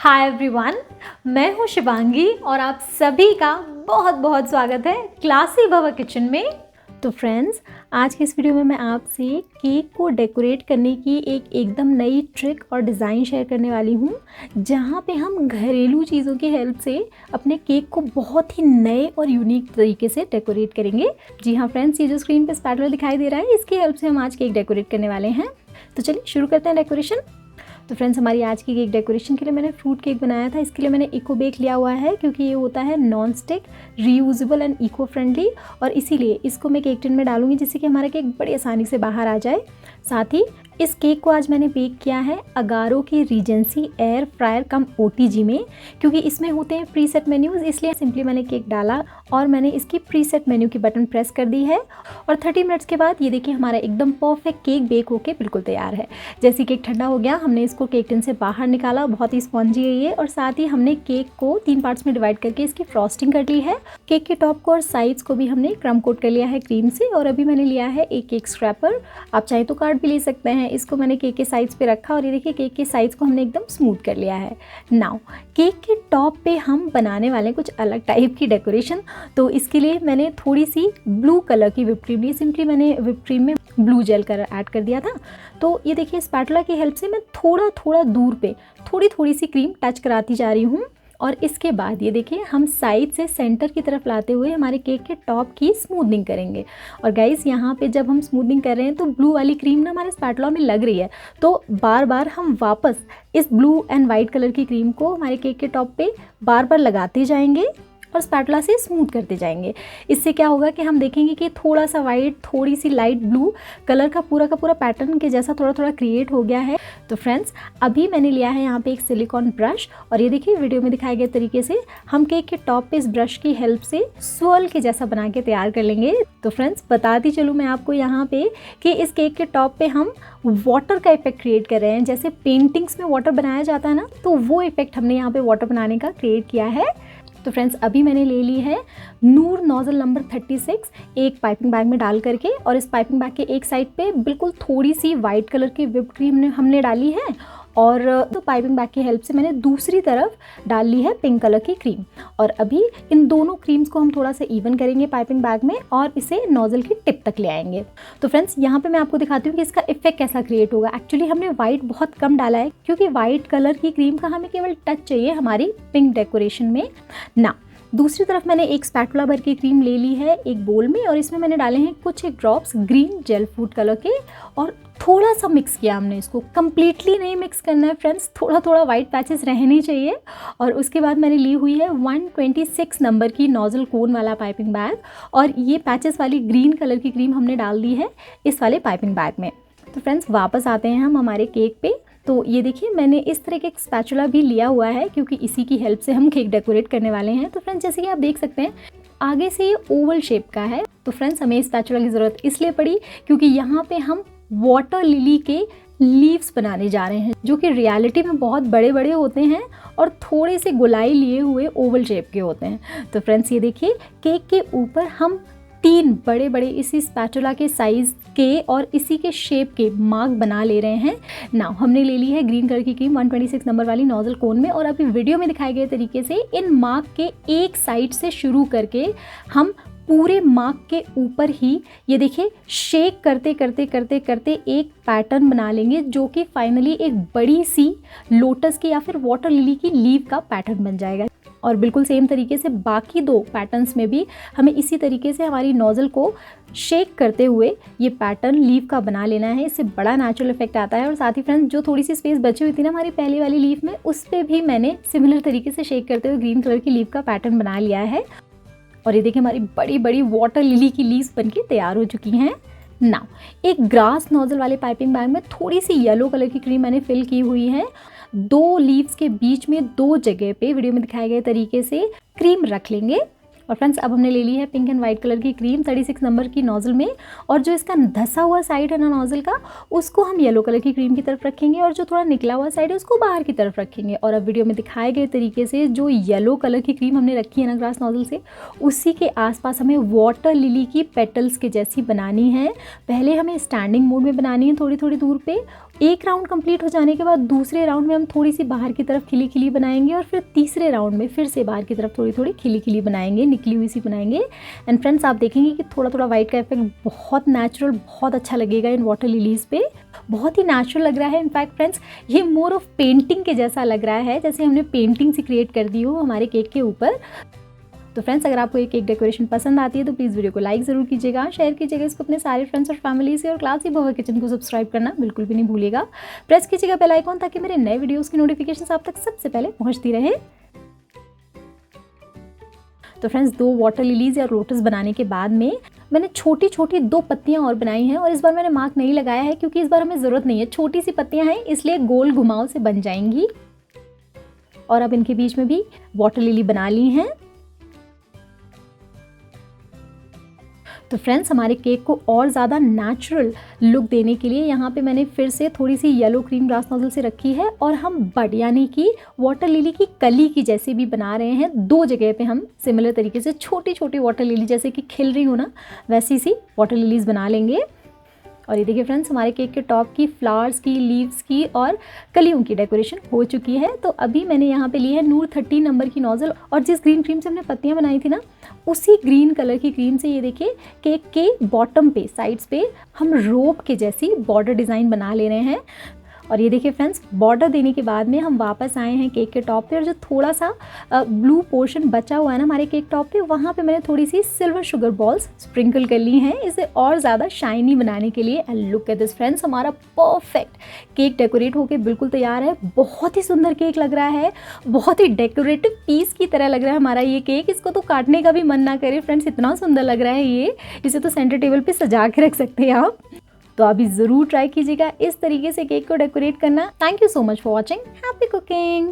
Hi everyone, मैं हूँ शिवांगी और आप सभी का बहुत बहुत स्वागत है क्लासी भवा किचन में। तो फ्रेंड्स, आज के इस वीडियो में मैं आपसे केक को डेकोरेट करने की एकदम नई ट्रिक और डिज़ाइन शेयर करने वाली हूँ, जहाँ पे हम घरेलू चीज़ों की हेल्प से अपने केक को बहुत ही नए और यूनिक तरीके से डेकोरेट करेंगे। जी हाँ फ्रेंड्स, ये जो स्क्रीन पे स्पैटुला दिखाई दे रहा है, इसकी हेल्प से हम आज केक डेकोरेट करने वाले हैं। तो चलिए शुरू करते हैं डेकोरेशन। तो फ्रेंड्स, हमारी आज की केक डेकोरेशन के लिए मैंने फ्रूट केक बनाया था। इसके लिए मैंने इको बेक लिया हुआ है, क्योंकि ये होता है non stick, reusable and eco friendly, और इसीलिए इसको मैं केक टिन में डालूंगी, जिससे कि हमारा केक बड़ी आसानी से बाहर आ जाए। साथ ही इस केक को आज मैंने बेक किया है अगारो की रीजेंसी एयर फ्रायर कम OTG में, क्योंकि इसमें होते हैं प्रीसेट मेन्यूज़, इसलिए सिंपली मैंने केक डाला और मैंने इसकी प्रीसेट मेन्यू की बटन प्रेस कर दी है। और 30 मिनट्स के बाद ये देखिए हमारा एकदम परफेक्ट केक बेक होके बिल्कुल तैयार है। जैसे केक ठंडा हो गया, हमने इसको केक टिन से बाहर निकाला, बहुत ही स्पॉन्जी है ये। और साथ ही हमने केक को 3 पार्ट्स में डिवाइड करके इसकी फ्रॉस्टिंग कर ली है। केक के टॉप को और साइड्स को भी हमने क्रम कोट कर लिया है क्रीम से। और अभी मैंने लिया है एक केक स्क्रैपर, आप चाहे तो कार्ड भी ले सकते हैं। इसको मैंने केक के साइड्स पे रखा और ये देखिए केक के साइड्स को हमने एकदम स्मूथ कर लिया है। नाउ केक के टॉप पे हम बनाने वाले कुछ अलग टाइप की डेकोरेशन। तो इसके लिए मैंने थोड़ी सी ब्लू कलर की व्हिप क्रीम ली। सिंपली मैंने व्हिप क्रीम में ब्लू जेल कलर ऐड कर दिया था। तो ये देखिए स्पैटुला की हेल्प से मैं थोड़ा दूर पे थोड़ी सी क्रीम टच कराती जा रही हूँ। और इसके बाद ये देखिए हम साइड से सेंटर की तरफ लाते हुए हमारे केक के टॉप की स्मूथनिंग करेंगे। और गाइस, यहाँ पे जब हम स्मूथनिंग कर रहे हैं तो ब्लू वाली क्रीम ना हमारे स्पैटुला में लग रही है, तो बार बार हम वापस इस ब्लू एंड वाइट कलर की क्रीम को हमारे केक के टॉप पे बार बार लगाते जाएंगे और स्पैटुला से स्मूथ करते जाएंगे। इससे क्या होगा कि हम देखेंगे कि थोड़ा सा वाइट, थोड़ी सी लाइट ब्लू कलर का पूरा पैटर्न के जैसा थोड़ा क्रिएट हो गया है। तो फ्रेंड्स, अभी मैंने लिया है यहाँ पे एक सिलिकॉन ब्रश, और ये देखिए वीडियो में दिखाए गए तरीके से हम केक के टॉप पे इस ब्रश की हेल्प से स्वर्ल के जैसा बना के तैयार कर लेंगे। तो फ्रेंड्स, बताती चलूँ मैं आपको यहाँ पे कि इस केक के टॉप पे हम वाटर का इफेक्ट क्रिएट कर रहे हैं। जैसे पेंटिंग्स में वाटर बनाया जाता है ना, तो वो इफेक्ट हमने यहाँ पे वाटर बनाने का क्रिएट किया है। तो फ्रेंड्स, अभी मैंने ले ली है नूर नोजल नंबर 36 एक पाइपिंग बैग में डाल करके, और इस पाइपिंग बैग के एक साइड पे बिल्कुल थोड़ी सी वाइट कलर की व्हिप क्रीम हमने डाली है, और तो पाइपिंग बैग की हेल्प से मैंने दूसरी तरफ डाल ली है पिंक कलर की क्रीम। और अभी इन दोनों क्रीम्स को हम थोड़ा सा इवन करेंगे पाइपिंग बैग में और इसे नोजल की टिप तक ले आएंगे। तो फ्रेंड्स, यहाँ पे मैं आपको दिखाती हूँ कि इसका इफेक्ट कैसा क्रिएट होगा। एक्चुअली हमने वाइट बहुत कम डाला है, क्योंकि वाइट कलर की क्रीम का हमें केवल टच चाहिए हमारी पिंक डेकोरेशन में ना। दूसरी तरफ मैंने एक स्पैटुला भर की क्रीम ले ली है एक बोल में, और इसमें मैंने डाले हैं कुछ एक drops green gel food colour के, और थोड़ा सा मिक्स किया हमने। इसको कम्प्लीटली नहीं मिक्स करना है फ्रेंड्स, थोड़ा वाइट पैचेस रहने चाहिए। और उसके बाद मैंने ली हुई है 126 नंबर की नोजल कोन वाला पाइपिंग बैग, और ये पैचेस वाली ग्रीन कलर की क्रीम हमने डाल दी है इस वाले पाइपिंग बैग में। तो फ्रेंड्स, वापस आते हैं हम हमारे केक पे। तो ये देखिए मैंने इस तरह के एक स्पैचुला भी लिया हुआ है, क्योंकि इसी की हेल्प से हम केक डेकोरेट करने वाले हैं। तो फ्रेंड्स, जैसे कि आप देख सकते हैं आगे से ये ओवल शेप का है। तो फ्रेंड्स, हमें इस स्पैचुला की ज़रूरत इसलिए पड़ी क्योंकि यहाँ पे हम वाटर लिली के लीव्स बनाने जा रहे हैं, जो कि रियलिटी में बहुत बड़े होते हैं और थोड़े से गोलाई लिए हुए ओवल शेप के होते हैं। तो फ्रेंड्स, ये देखिए केक के ऊपर हम 3 बड़े इसी स्पैटुला के साइज़ के और इसी के शेप के मार्क बना ले रहे हैं। नाउ हमने ले ली है ग्रीन कलर की क्रीम 126 नंबर वाली नोजल कोन में, और अभी वीडियो में दिखाए गए तरीके से इन मार्क के एक साइड से शुरू करके हम पूरे मार्क के ऊपर ही ये देखिए शेक करते एक पैटर्न बना लेंगे, जो कि फाइनली एक बड़ी सी लोटस की या फिर वाटर लिली की लीव का पैटर्न बन जाएगा। और बिल्कुल सेम तरीके से बाकी 2 पैटर्न्स में भी हमें इसी तरीके से हमारी नोजल को शेक करते हुए ये पैटर्न लीफ का बना लेना है। इससे बड़ा नेचुरल इफेक्ट आता है। और साथ ही फ्रेंड्स, जो थोड़ी सी स्पेस बची हुई थी ना हमारी पहली वाली लीफ में, उस पर भी मैंने सिमिलर तरीके से शेक करते हुए ग्रीन कलर की लीफ का पैटर्न बना लिया है। और ये देखिए हमारी बड़ी वाटर लिली की लीव्स बनके तैयार हो चुकी हैं। नाउ एक ग्रास नोजल वाले पाइपिंग बैग में थोड़ी सी येलो कलर की क्रीम मैंने फिल की हुई है। 2 लीव्स के बीच में 2 जगह पे वीडियो में दिखाए गए तरीके से क्रीम रख लेंगे, और फ्रेंड्स अब हमने ले ली है पिंक एंड वाइट कलर की क्रीम 36 नंबर की नोजल में, और जो इसका धसा हुआ साइड है ना नोजल का, उसको हम येलो कलर की क्रीम की तरफ रखेंगे और जो थोड़ा निकला हुआ साइड है उसको बाहर की तरफ रखेंगे। और अब वीडियो में दिखाए गए तरीके से जो येलो कलर की क्रीम हमने रखी है ना ग्लास नोजल से, उसी के आसपास हमें वाटर लिली की पेटल्स के जैसी बनानी है। पहले हमें स्टैंडिंग मोड में बनानी है थोड़ी थोड़ी दूर पे। एक राउंड कंप्लीट हो जाने के बाद दूसरे राउंड में हम थोड़ी सी बाहर की तरफ खिली खिली बनाएंगे और फिर तीसरे राउंड में फिर से बाहर की तरफ थोड़ी थोड़ी खिली खिली बनाएंगे, निकली हुई सी बनाएंगे। एंड फ्रेंड्स आप देखेंगे कि थोड़ा थोड़ा वाइट का इफेक्ट बहुत नेचुरल, बहुत अच्छा लगेगा इन वाटर लिलीज़ पे, बहुत ही नेचुरल लग रहा है। इनफैक्ट फ्रेंड्स ये मोर ऑफ पेंटिंग के जैसा लग रहा है, जैसे हमने पेंटिंग सी क्रिएट कर दी हो हमारे केक के ऊपर। तो फ्रेंड्स अगर आपको ये केक डेकोरेशन पसंद आती है तो प्लीज़ वीडियो को लाइक ज़रूर कीजिएगा, शेयर कीजिएगा इसको अपने सारे फ्रेंड्स और फैमिली से, और क्लासी भवा किचन को सब्सक्राइब करना बिल्कुल भी नहीं भूलिएगा। प्रेस कीजिएगा बेल आइकॉन ताकि मेरे नए वीडियोज़ की नोटिफिकेशन आप तक सबसे पहले पहुँचती रहे। तो फ्रेंड्स 2 वाटर लिलीज़ या लोटस बनाने के बाद में मैंने छोटी छोटी 2 पत्तियां और बनाई हैं, और इस बार मैंने मार्क नहीं लगाया है क्योंकि इस बार हमें ज़रूरत नहीं है, छोटी सी पत्तियां हैं इसलिए गोल घुमाव से बन जाएंगी। और अब इनके बीच में भी वाटर लिली बना ली हैं। तो फ्रेंड्स हमारे केक को और ज़्यादा नेचुरल लुक देने के लिए यहाँ पे मैंने फिर से थोड़ी सी येलो क्रीम ग्लास नोजल से रखी है, और हम बड यानी कि वाटर लिली की कली की जैसे भी बना रहे हैं। 2 जगह पे हम सिमिलर तरीके से छोटी छोटी वाटर लिली जैसे कि खिल रही हो ना वैसी सी वाटर लिलीज़ बना लेंगे। और ये देखिए फ्रेंड्स हमारे केक के टॉप की फ्लावर्स की, लीव्स की और कलियों की डेकोरेशन हो चुकी है। तो अभी मैंने यहाँ पे ली है नूर 30 नंबर की नोजल, और जिस ग्रीन क्रीम से हमने पत्तियाँ बनाई थी ना, उसी ग्रीन कलर की क्रीम से ये देखिए केक के बॉटम पे, साइड्स पे हम रोप के जैसी बॉर्डर डिज़ाइन बना ले रहे हैं। और ये देखिए फ्रेंड्स बॉर्डर देने के बाद में हम वापस आए हैं केक के टॉप पे, और जो थोड़ा सा ब्लू पोर्शन बचा हुआ है ना हमारे केक टॉप पे, वहाँ पे मैंने थोड़ी सी सिल्वर शुगर बॉल्स स्प्रिंकल कर ली हैं इसे और ज़्यादा शाइनी बनाने के लिए। And look at this friends, हमारा परफेक्ट केक डेकोरेट होके बिल्कुल तैयार है। बहुत ही सुंदर केक लग रहा है, बहुत ही डेकोरेटिव पीस की तरह लग रहा है हमारा ये केक। इसको तो काटने का भी मन ना करे फ्रेंड्स, इतना सुंदर लग रहा है ये। इसे तो सेंटर टेबल पे सजा के रख सकते हैं आप। तो अभी ज़रूर ट्राई कीजिएगा इस तरीके से केक को डेकोरेट करना। Thank you so much for watching, happy cooking.